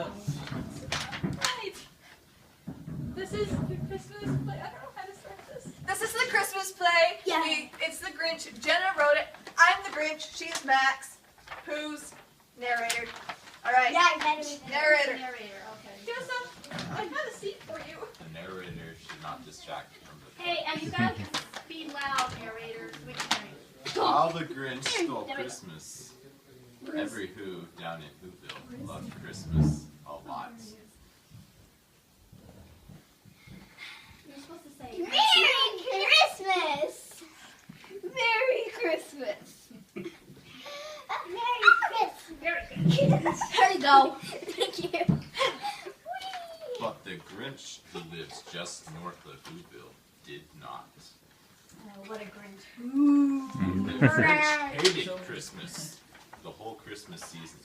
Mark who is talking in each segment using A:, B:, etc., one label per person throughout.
A: Right. This is the Christmas play. I don't know how to start this.
B: This is the Christmas play.
C: Yeah.
B: It's the Grinch. Jenna wrote it. I'm the Grinch. She's Max. Who's narrator? All right.
C: Yeah, I better be the
B: Narrator.
A: Narrator, okay. Joseph, I have a seat for you.
D: The narrator should not distract from the
A: Hey, and you guys be loud, narrators. We can hear you.
D: While the Grinch stole Christmas, every Who down in Whoville loved Christmas a lot.
A: You're supposed to say
C: Merry Christmas! Merry Christmas! Merry Christmas! There you go. Thank you.
D: But the Grinch who lives just north of Whoville did not.
A: Oh, what a Grinch.
D: The Grinch hated Christmas the whole Christmas season.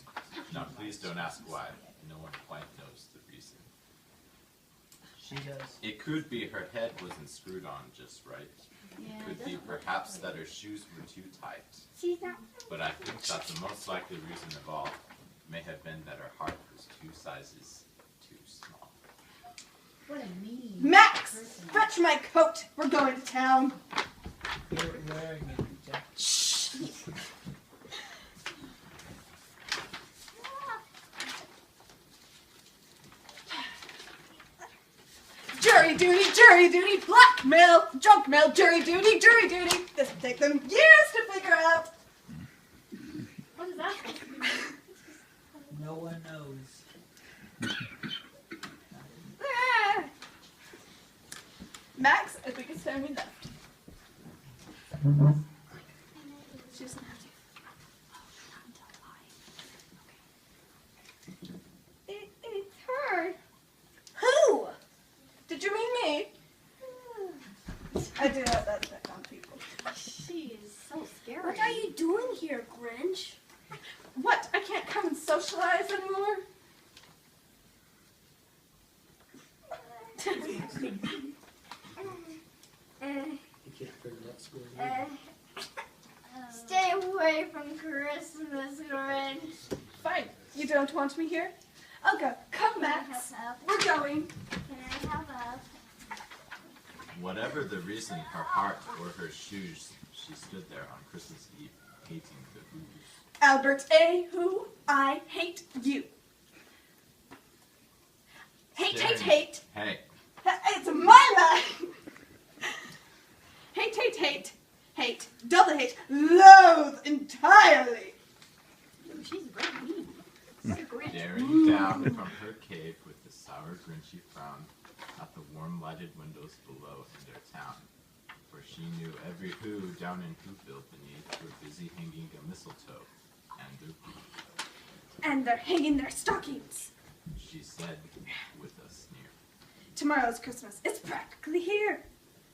D: Now please don't ask why. No one quite knows the reason.
E: She does.
D: It could be her head wasn't screwed on just right.
A: Yeah,
D: Could be perhaps that her shoes were too tight.
C: She's not.
D: But I think that the most likely reason of all may have been that her heart was 2 sizes too small.
A: What a mean
B: Max,
A: person.
B: fetch my coat. We're going to town.
E: You're wearing it, Jack.
B: Jury duty, blackmail, junk mail, jury duty. This will take them years to figure out.
A: What is that?
E: No one knows.
B: Ah. Max, I think it's time we left. She doesn't have to. It's her. Who? Did you mean me? I do have that effect on people.
A: She is so scary.
C: What are you doing here, Grinch?
B: What? I can't come and socialize anymore?
E: You can't figure that square.
C: Stay away from Christmas, Grinch.
B: Fine. You don't want me here? I'll go. Come, Max. We're going.
C: Can I have a...
D: Whatever the reason, her heart or her shoes, she stood there on Christmas Eve, hating the Who's.
B: Albert A. Who? I hate you. Hate.
D: Hey,
B: It's my life. Hate. Double hate. Loathe entirely.
A: She's very mean. What a Grinch.
D: staring down from her cave with a sour, grinchy frown at the warm lighted windows below in their town. For she knew every Who down in Whoville beneath were busy hanging a mistletoe and their booth.
B: And they're hanging their stockings.
D: She said with a sneer.
B: Tomorrow's Christmas. It's practically here.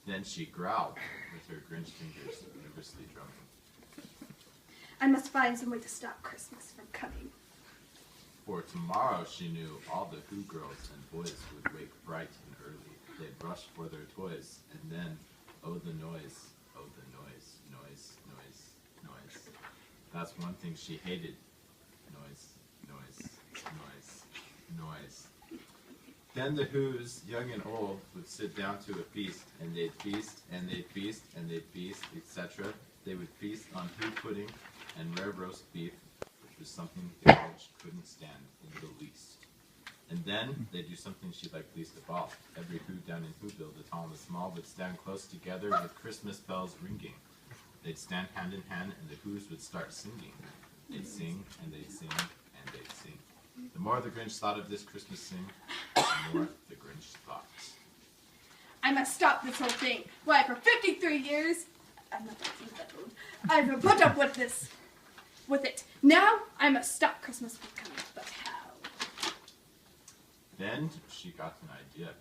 D: Then she growled with her Grinch fingers nervously drumming.
B: I must find some way to stop Christmas from coming.
D: For tomorrow, she knew, all the Who girls and boys would wake bright and early. They'd rush for their toys, and then, oh the noise, noise. That's one thing she hated. Noise. Then the Who's, young and old, would sit down to a feast, and they'd feast, and they'd feast, and they'd feast, etc. They would feast on Who pudding and rare roast beef, which was something the Grinch couldn't stand in the least. And then they'd do something she liked least of all. Every Who down in Whoville, the tall and the small, would stand close together with Christmas bells ringing. They'd stand hand in hand, and the Who's would start singing. They'd sing, and they'd sing, and they'd sing. The more the Grinch thought of this Christmas sing, the more the Grinch thought.
B: I must stop this whole thing. Why, for 53 years, I'm not that old. I've put up with this. With it. Now, I must stop Christmas from coming. But how?
D: Then she got an idea, an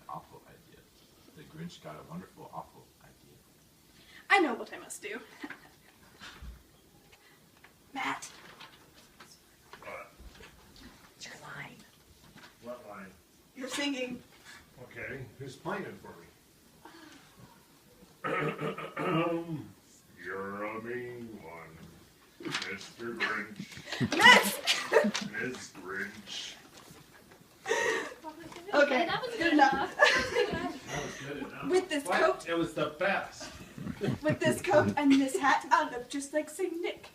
D: awful idea. The Grinch got a wonderful, awful idea.
B: I know what I must do. Matt. It's your line.
F: What line?
B: You're singing.
F: Okay, who's playing it for me? You're a mean one, Mr. Grinch.
B: Miss!
F: Miss Grinch. sucked. It was the best.
B: With this coat and this hat, I'll look just like Saint Nick.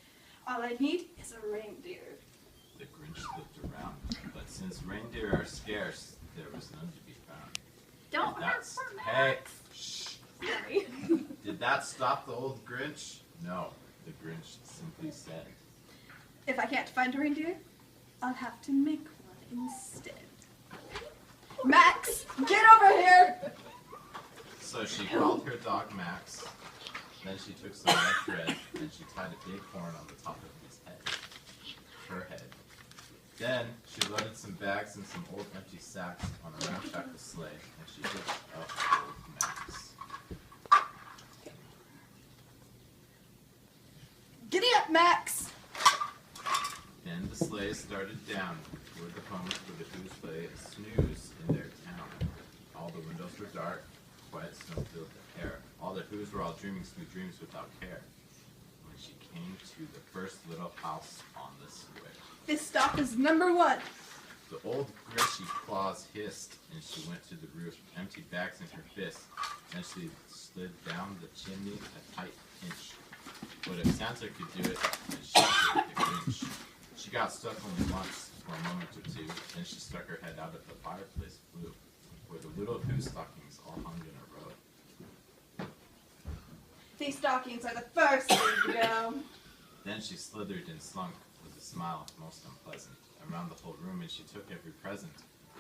B: All I need is a reindeer.
D: The Grinch looked around, but since reindeer are scarce, there was none to be found.
B: Don't hurt
D: That's
B: for
D: hey. Shh.
B: Sorry.
D: Did that stop the old Grinch? No, the Grinch simply said.
B: If I can't find a reindeer, I'll have to make one instead. Max, get over here!
D: So she called her dog Max. Then she took some red thread and she tied a big horn on the top of his head. Her head. Then she loaded some bags and some old empty sacks on a ramshackle sleigh and she hitched up old Max.
B: Giddy up, Max!
D: Then the sleigh started down toward the homes where the Who's lay a snooze in their town. All the windows were dark, quiet snow filled the air. All the Who's were all dreaming sweet dreams without care. When she came to the first little house on the square,
B: This stop is number 1.
D: the old Grishy claws hissed, and she went to the roof, empty bags in her fist. Then she slid down the chimney a tight inch. But if Santa could do it, then she could the Grinch. She got stuck only once, for a moment or two, then she stuck her head out of the fireplace flue, where the little Who stockings all hung in a row.
B: These stockings are the first thing to go.
D: Then she slithered and slunk, with a smile most unpleasant, around the whole room, and she took every present.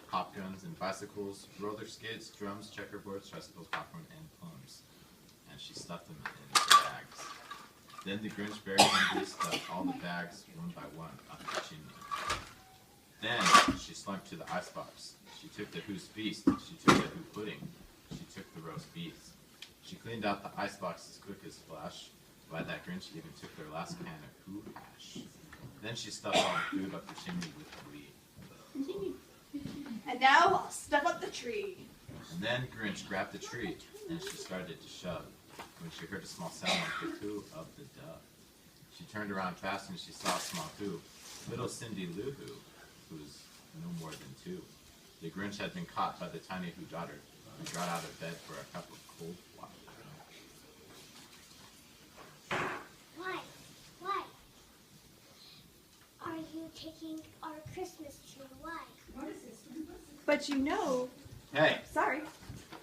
D: Pop guns and bicycles, roller skates, drums, checkerboards, tricycles, popcorn, and plums. And she stuffed them in the bags. Then the Grinch very humbly stuffed all the bags, one by one, up the chimney. Then she slunk to the icebox. She took the Who's feast. She took the Who pudding. She took the roast beef. She cleaned out the icebox as quick as flash. By that Grinch even took their last can of Who hash. Then she stuffed all the food up the chimney with glee.
B: And now I'll stuff up the tree.
D: And then Grinch grabbed the tree, and she started to shove, when she heard a small sound like the coo of the dove. She turned around fast, and she saw a small Who, little Cindy Lou Who, who's no more than 2. The Grinch had been caught by the tiny Who daughter, who got out of bed for a cup of cold water.
C: Why? Why? Are you taking our Christmas tree? Why?
B: But you know,
D: Hey,
B: sorry,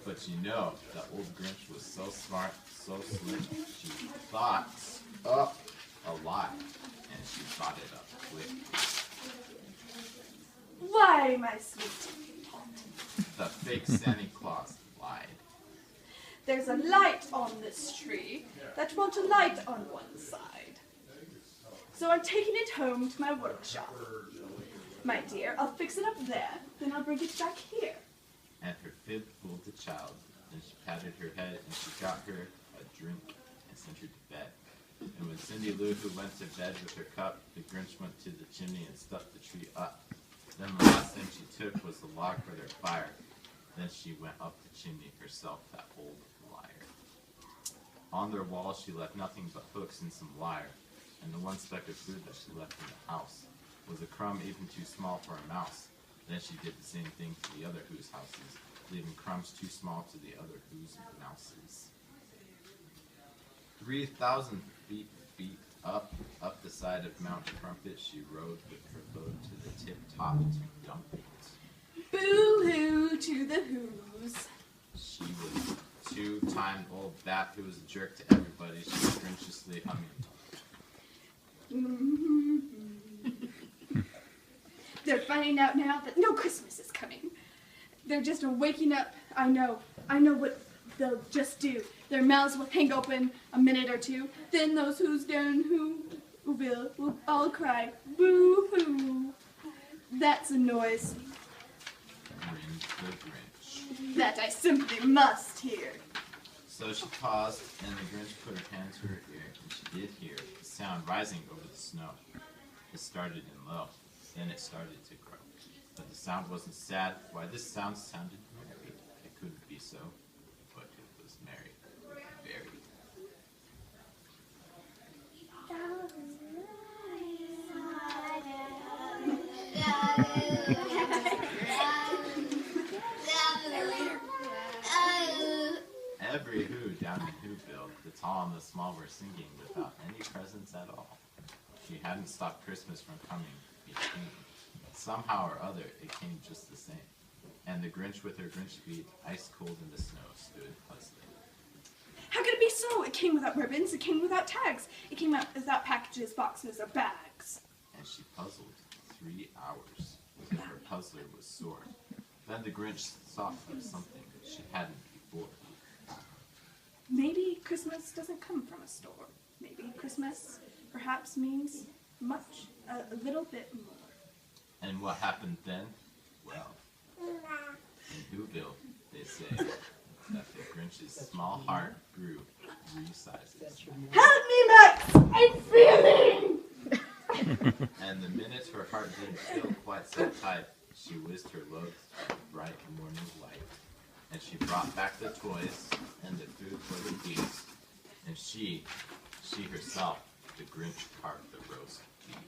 D: but you know, the old Grinch was so smart, so slick, she thought up a lie, and she thought it up quick.
B: why, my sweet tot?
D: The fake Santa Claus lied.
B: There's a light on this tree that won't light on one side. So I'm taking it home to my workshop. My dear, I'll fix it up there, then I'll bring it back here.
D: And her fib fooled the child. Then she patted her head and she got her a drink and sent her to bed. And when Cindy Lou Who went to bed with her cup, the Grinch went to the chimney and stuffed the tree up. Then the last thing she took was the log for their fire. Then she went up the chimney herself, that old liar. On their walls she left nothing but hooks and some wire. And the one speck of food that she left in the house was a crumb even too small for a mouse. Then she did the same thing to the other Who's houses, leaving crumbs too small to the other Who's mouses. 3,000 feet up the side of Mount Crumpet, she rode with her boat to the tip top to dump it.
B: Boo-hoo to the Who's.
D: She was a 2-time old bat who was a jerk to everybody. She was grinchiously humming.
B: They're finding out now that no Christmas is coming. They're just waking up. I know what they'll just do. Their mouths will hang open a minute or two. Then those Who's down who will all cry, boo-hoo. That's a noise
D: Grinned the Grinch.
B: that I simply must hear.
D: So she paused, and the Grinch put her hand to her ear, and she did hear the sound rising over the snow. It started in low, then it started to grow. But the sound wasn't sad. Why, this sound sounded merry. It couldn't be so, but it was merry. Very. Every Who the tall and the small were singing without any presents at all. She hadn't stopped Christmas from coming. It came. Somehow or other, it came just the same. And the Grinch with her Grinch feet, ice cold in the snow, stood puzzling.
B: How could it be so? It came without ribbons, it came without tags, it came out without packages, boxes, or bags.
D: And she puzzled 3 hours, till her puzzler was sore. Then the Grinch thought of something she hadn't before.
B: Maybe Christmas doesn't come from a store. Maybe Christmas perhaps means much, a little bit more.
D: And what happened then? Well, in Whoville, they say that the Grinch's small heart grew 3 sizes.
B: Help me, Max! I'm feeling!
D: And the minute her heart didn't feel quite so tight, she whisked her loaves of bright morning light. And she brought back the toys and the food for the feast. And she herself, the Grinch, carved the roast beef.